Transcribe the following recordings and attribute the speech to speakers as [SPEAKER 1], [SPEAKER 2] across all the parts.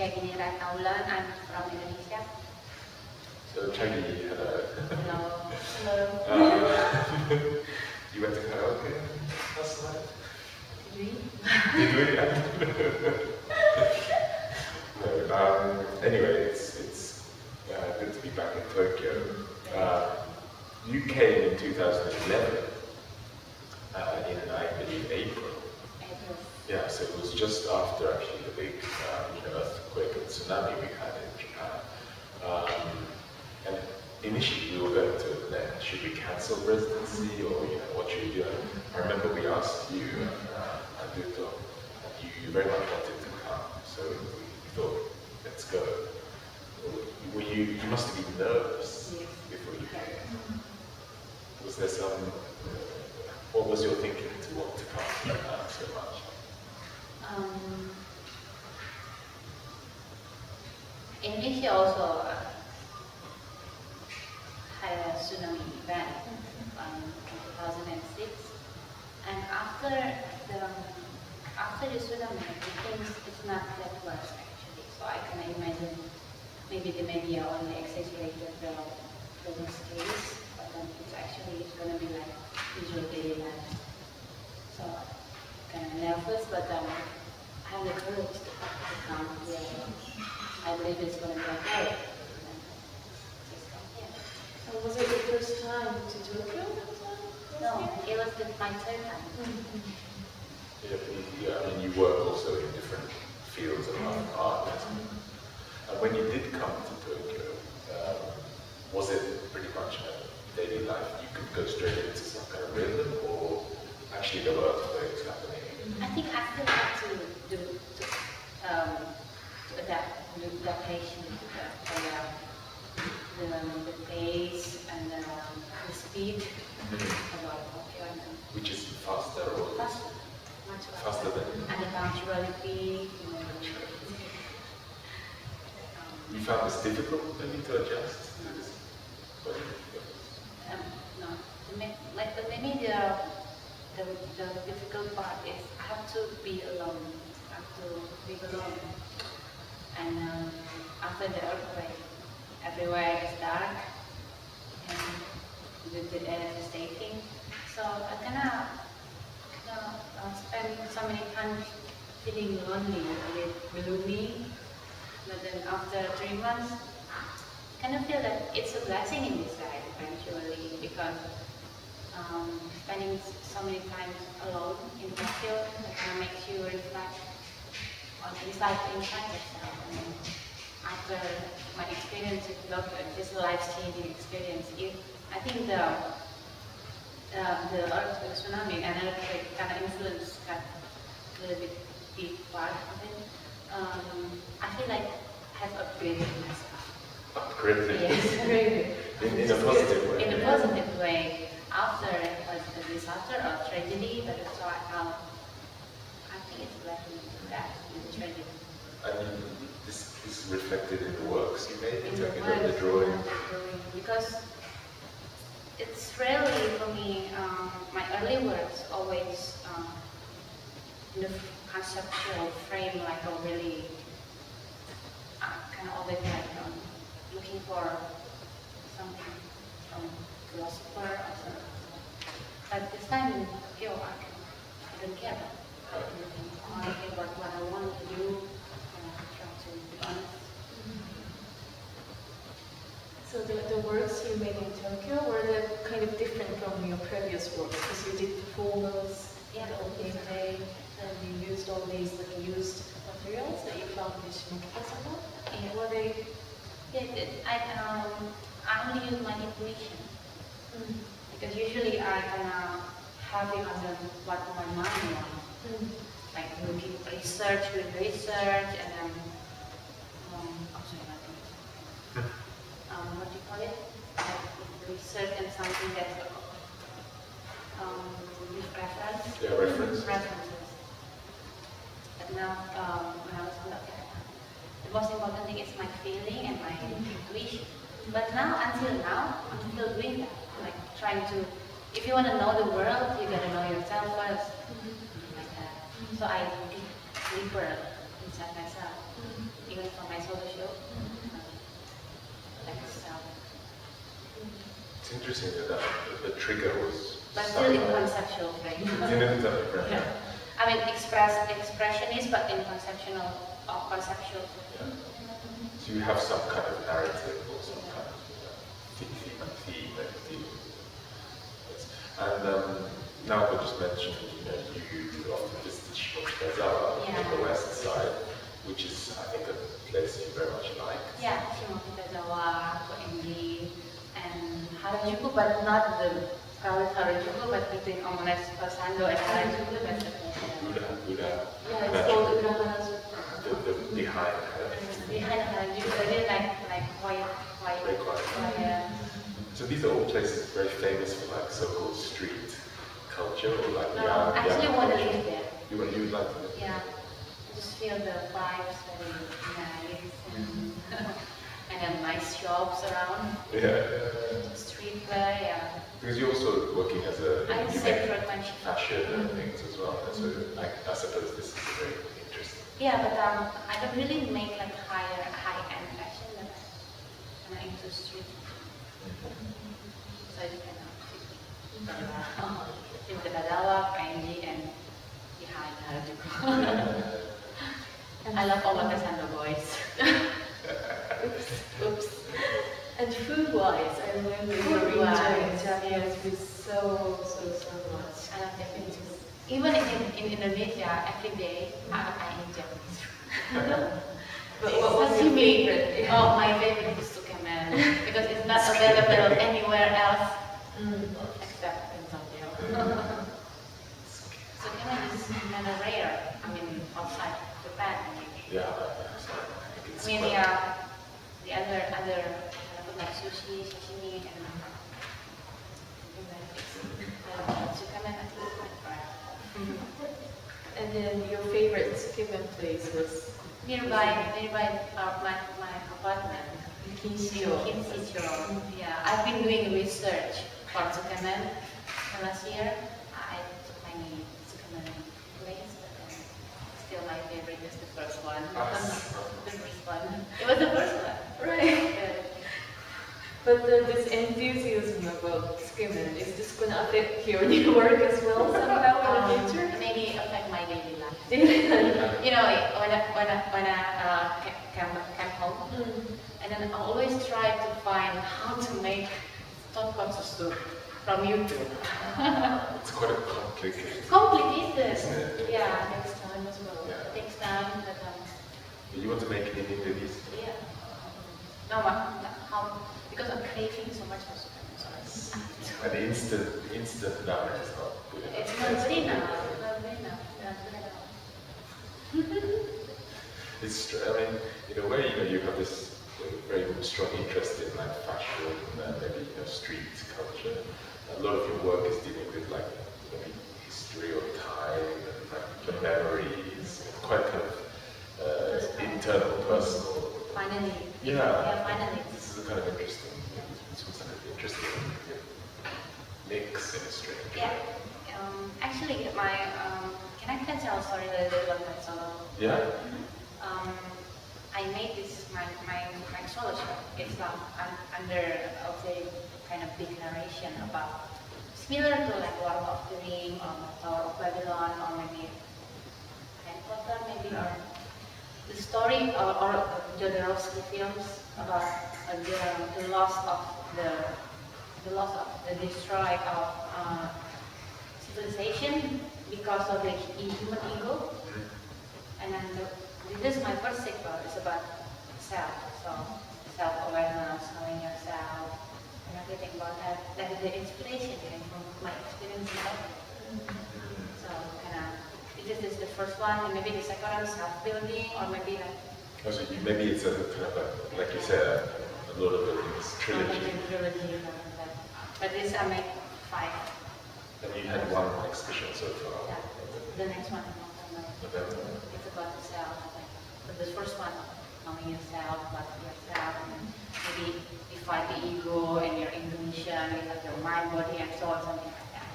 [SPEAKER 1] Shagini Rattaulan. I'm from Indonesia.
[SPEAKER 2] So Shagini, hello.
[SPEAKER 1] Hello.
[SPEAKER 2] You went to karaoke last night?
[SPEAKER 1] Did
[SPEAKER 2] Did we? No, anyway, it's good to be back in Tokyo. You came in 2011, in I believe April. Yeah, so it was just after actually the big earthquake and tsunami we had in Japan. And initially we were going to, should we cancel residency or what should we do? I remember we asked you, and you very much wanted to come, so we thought, let's go. You must have been nervous before you came. Was there what was your thinking to want to come to Japan so much?
[SPEAKER 1] Indonesia also had a tsunami event in 2006, and after the tsunami, things it's not that worse actually. So I can imagine maybe the media only exaggerated the worst case, but then it's going to be like usual daily life. So kind of nervous, but I have the courage to come here. I believe it's going to be okay. Just come here.
[SPEAKER 3] And was it the first time to Tokyo?
[SPEAKER 1] No, it was my third time.
[SPEAKER 2] Yeah, I mean, you work also in different fields of art. And when you did come to Tokyo, was it pretty much a daily life? You could go straight into some kind of rhythm, or actually there were earthquakes happening?
[SPEAKER 1] I think I still have to adapt the adaptation to the pace and the speed about Tokyo.
[SPEAKER 2] Which is faster or
[SPEAKER 1] Faster, much
[SPEAKER 2] faster than
[SPEAKER 1] and the punctuality.
[SPEAKER 2] you found this difficult maybe to adjust to this?
[SPEAKER 1] No, maybe the difficult part is I have to be alone. I have to live alone. And after the earthquake, everywhere is dark and the air is shaking. So I kind of spend so many times feeling lonely, a bit gloomy. But then after 3 months, I kind of feel that it's a blessing in disguise eventually, because spending so many times alone in Tokyo kind of makes you reflect on inside yourself. And after my experience with Tokyo, this life-changing experience, I think the earthquake, tsunami, and earthquake kind of influence got a little bit big part of it. I feel like I have upgraded myself.
[SPEAKER 2] Upgraded?
[SPEAKER 1] Yes,
[SPEAKER 2] in a positive way?
[SPEAKER 1] In a positive way. After it was a disaster or tragedy, but so I think it's blessing that the tragedy.
[SPEAKER 2] And this is reflected in the works you made,
[SPEAKER 1] In
[SPEAKER 2] the drawing?
[SPEAKER 1] Because it's rarely for me, my early works always in the conceptual frame, like a really kind of always like looking for something from philosopher or something. But this time in Tokyo, I don't care. I care about what I want to do, and I try to be honest.
[SPEAKER 3] So the works you made in Tokyo, were they kind of different from your previous works? Because you did performance,
[SPEAKER 1] Yeah,
[SPEAKER 3] opening day, and you used all these used materials that you found in Shimokiba-sama.
[SPEAKER 1] Yeah.
[SPEAKER 3] Were they?
[SPEAKER 1] Yeah, I only use my intuition. Because usually I kind of have it as what my mind wants. Like looking research, and then what do you call it? Like research and something that with reference.
[SPEAKER 2] Yeah, reference.
[SPEAKER 1] References. But now when I was on the most important thing is my feeling and my intuition. But until now, I'm still doing that. Like trying to, if you want to know the world, you gotta know yourself first. Like that. So I dig deeper inside myself. even for my solo show. Like stuff.
[SPEAKER 2] It's interesting that the trigger was.
[SPEAKER 1] But still in conceptual frame.
[SPEAKER 2] Yeah.
[SPEAKER 1] I mean, expressionist, but in conceptual.
[SPEAKER 2] Yeah. So you have some kind of narrative or some kind of theme. Yes. And now I just mentioned, you often visit Shimokizawa on the west side, which is, I think, a place you very much like.
[SPEAKER 1] Yeah, Shimokizawa, Koenji, and Harajuku, but not the crowded Harajuku, but between Omones Pasando and Harajuku, that's the
[SPEAKER 2] Buddha.
[SPEAKER 3] Yeah, it's called Harajuku.
[SPEAKER 2] The behind Harajuku.
[SPEAKER 1] Behind Harajuku, really like quiet.
[SPEAKER 2] Very quiet. So these are all places very famous for like so-called street culture, or like
[SPEAKER 1] No, I actually want to live there.
[SPEAKER 2] You would like to live there?
[SPEAKER 1] Yeah, just feel the vibes very nice and then nice shops around.
[SPEAKER 2] Yeah.
[SPEAKER 1] Streetwear, yeah.
[SPEAKER 2] Because you're also working as a
[SPEAKER 1] I
[SPEAKER 2] you
[SPEAKER 1] say
[SPEAKER 2] make
[SPEAKER 1] craftsmanship.
[SPEAKER 2] fashion and things as well. So I suppose this is very interesting.
[SPEAKER 1] Yeah, but I don't really make like high-end fashion, but I'm into street. So it's kind of Shimokizawa, Koenji, and behind Harajuku. I love all of the Sando boys.
[SPEAKER 3] Oops. And food-wise, I remember you were enjoying Japanese food so much.
[SPEAKER 1] I love Japanese food. Even in Indonesia, every day I eat Japanese food.
[SPEAKER 3] But what was your favorite?
[SPEAKER 1] Oh, my favorite is sukemen because it's not available anywhere else except in Tokyo. Sukemen is kind of rare. I mean, outside Japan.
[SPEAKER 2] Yeah.
[SPEAKER 1] I mean, the other like sushi, sashimi, and sukemen I think is my favorite.
[SPEAKER 3] And then your favorite sukemen place was
[SPEAKER 1] Nearby my apartment.
[SPEAKER 3] Kinshio.
[SPEAKER 1] Yeah, I've been doing research for sukemen. Last year, I took many sukemen place, but then still my favorite is the first one. The first one. It was the first one.
[SPEAKER 3] Right.
[SPEAKER 1] Yeah.
[SPEAKER 3] But this enthusiasm about sukemen, is this going to affect your new work as well somehow in the future?
[SPEAKER 1] Maybe affect my daily life.
[SPEAKER 3] Daily life.
[SPEAKER 1] You know, when I come home, and then I always try to find how to make tonkotsu soup from YouTube.
[SPEAKER 2] It's quite a complicated.
[SPEAKER 1] Complicated.
[SPEAKER 2] Isn't it?
[SPEAKER 1] Yeah,
[SPEAKER 3] Next time as well.
[SPEAKER 2] Yeah.
[SPEAKER 1] it takes time, but
[SPEAKER 2] You want to make it in Indonesia?
[SPEAKER 1] yeah. No, how? Because I'm craving so much for sukemen, so
[SPEAKER 2] And the instant ramen is not good enough.
[SPEAKER 1] it's not good enough. Not good enough.
[SPEAKER 2] It's true. I mean, in a way, you have this very strong interest in like fashion and maybe street culture. A lot of your work is dealing with like maybe history or time and like the memories, quite kind of internal, personal.
[SPEAKER 1] Finally.
[SPEAKER 2] Yeah.
[SPEAKER 1] Finally.
[SPEAKER 2] This is a kind of interesting. This was kind of interesting mix in a strange way.
[SPEAKER 1] Yeah. Actually, can I tell a story a little bit about my solo?
[SPEAKER 2] Yeah.
[SPEAKER 1] I made this my solo show. It's under a kind of big narration about similar to like Lord of the Ring or Tower of Babylon or maybe Harry Potter maybe or the story or Jodorowsky films about the loss of the destroy of civilization because of the human ego. And then this is my first sequel. It's about self, so self-awareness, knowing yourself, and everything about that. That is the inspiration from my experience in life. So this is the first one, and maybe the second one is self-building, or maybe like.
[SPEAKER 2] Also, maybe it's a kind of like you said, a lot of it is trilogy.
[SPEAKER 1] Trilogy, but this I made 5.
[SPEAKER 2] And you had one exhibition so far.
[SPEAKER 1] Yeah. The next one,
[SPEAKER 2] November.
[SPEAKER 1] it's about yourself. But the first one, knowing yourself, loving yourself, and maybe you fight the ego and your Indonesian, you have your mind, body, and soul, something like that.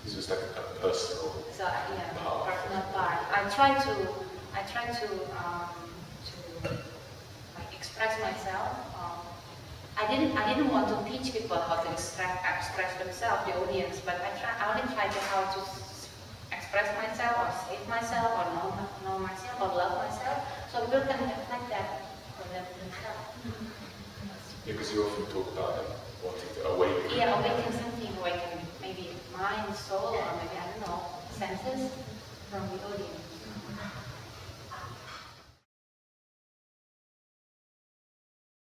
[SPEAKER 2] It's just like a personal.
[SPEAKER 1] So yeah,
[SPEAKER 2] Power.
[SPEAKER 1] personal part. I I try to like express myself. I didn't want to teach people how to express themselves, the audience, but I only tried to how to express myself or save myself or know myself or love myself, so people can reflect that for themselves.
[SPEAKER 2] Because you often talk about wanting to awaken.
[SPEAKER 1] Yeah, awaken something, awaken maybe mind, soul, or maybe I don't know, senses from the audience.